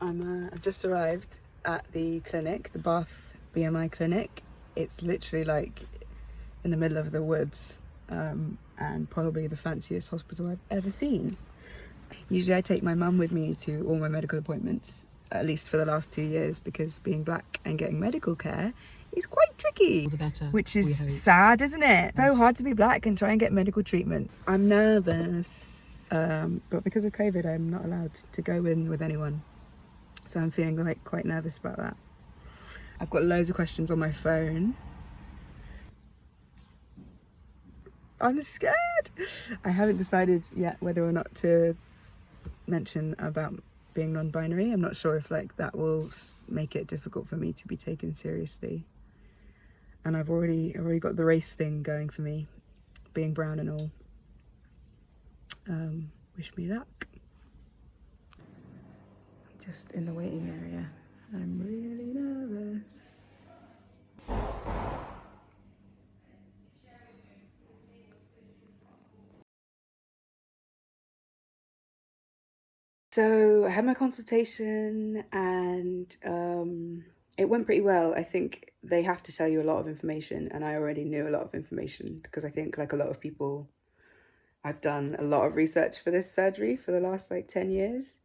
I've just arrived at the clinic, the Bath BMI clinic. It's literally like in the middle of the woods, and probably the fanciest hospital I've ever seen. Usually I take my mum with me to all my medical appointments, at least for the last 2 years, because being black and getting medical care is quite tricky. All the better, which is sad, isn't it? So hard to be black and try and get medical treatment. I'm nervous, but because of COVID, I'm not allowed to go in with anyone. So I'm feeling like quite nervous about that. I've got loads of questions on my phone. I'm scared. I haven't decided yet whether or not to mention about being non-binary. I'm not sure if like that will make it difficult for me to be taken seriously. And I've already got the race thing going for me, being brown and all. Wish me luck. Just in the waiting area. I'm really nervous. So I had my consultation and it went pretty well. I think they have to tell you a lot of information, and I already knew a lot of information because I think, like a lot of people, I've done a lot of research for this surgery for the last like 10 years.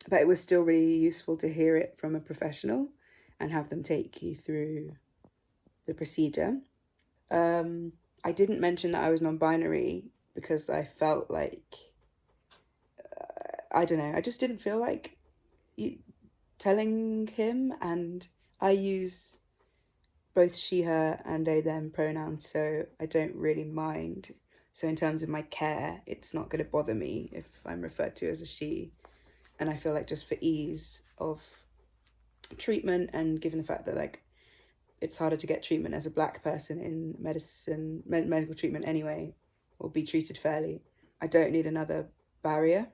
But it was still really useful to hear it from a professional and have them take you through the procedure. I didn't mention that I was non-binary because I felt like, I don't know, I just didn't feel like telling him, and I use both she, her and they, them pronouns, so I don't really mind. So in terms of my care, it's not going to bother me if I'm referred to as a she. And I feel like just for ease of treatment, and given the fact that like it's harder to get treatment as a black person in medicine, medical treatment anyway, or be treated fairly, I don't need another barrier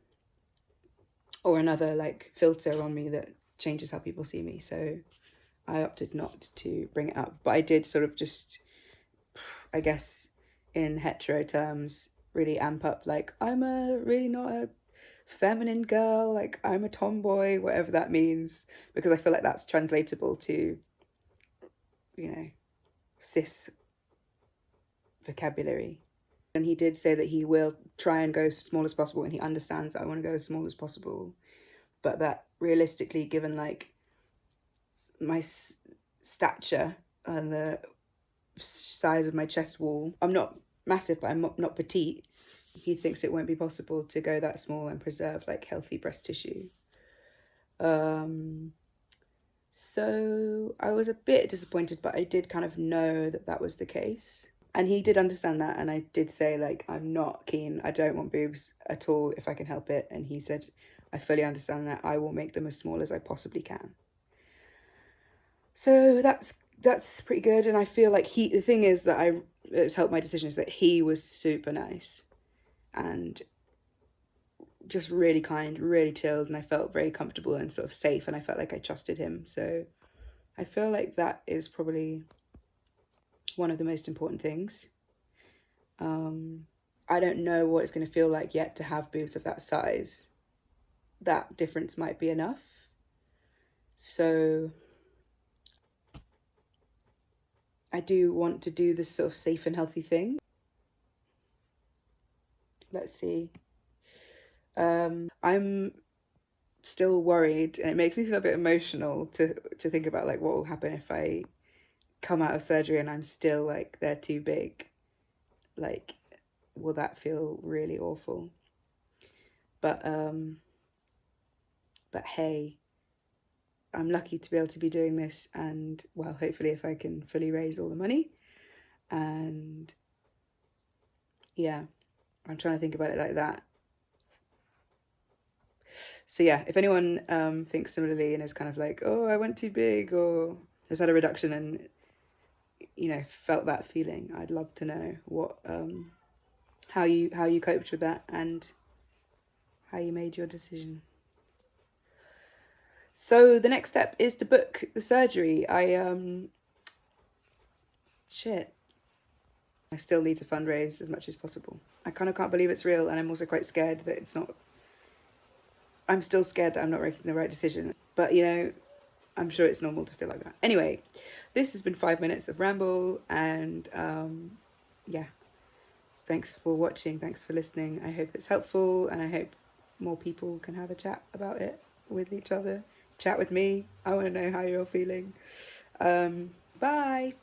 or another like filter on me that changes how people see me. So I opted not to bring it up, but I did sort of just, I guess in hetero terms, really amp up like I'm really not a feminine girl, like I'm a tomboy, whatever that means, because I feel like that's translatable to, you know, cis vocabulary. And he did say that he will try and go as small as possible, and he understands that I want to go as small as possible, but that realistically, given like my stature and the size of my chest wall, I'm not massive, but I'm not petite. He thinks it won't be possible to go that small and preserve like healthy breast tissue. So I was a bit disappointed, but I did kind of know that that was the case. And he did understand that, and I did say like, I'm not keen, I don't want boobs at all if I can help it. And he said, I fully understand that, I will make them as small as I possibly can. So that's pretty good. And I feel like the thing is that it's helped my decision is that he was super nice and just really kind, really chilled, and I felt very comfortable and sort of safe, and I felt like I trusted him. So I feel like that is probably one of the most important things. I don't know what it's going to feel like yet to have boobs of that size. That difference might be enough. So I do want to do this sort of safe and healthy thing. Let's see. I'm still worried, and it makes me feel a bit emotional to think about like what will happen if I come out of surgery and I'm still like they're too big. Like, will that feel really awful? But hey, I'm lucky to be able to be doing this, and well, hopefully if I can fully raise all the money. And yeah, I'm trying to think about it like that. So yeah, if anyone thinks similarly and is kind of like, oh, I went too big, or has had a reduction and, you know, felt that feeling, I'd love to know what how you coped with that and how you made your decision. So the next step is to book the surgery. I still need to fundraise as much as possible. I kind of can't believe it's real, and I'm also quite scared that it's not I'm still scared that I'm not making the right decision. But, you know, I'm sure it's normal to feel like that. Anyway, this has been 5 minutes of ramble, and yeah, thanks for watching, thanks for listening. I hope it's helpful, and I hope more people can have a chat about it with each other. Chat with me. I want to know how you're feeling. Bye.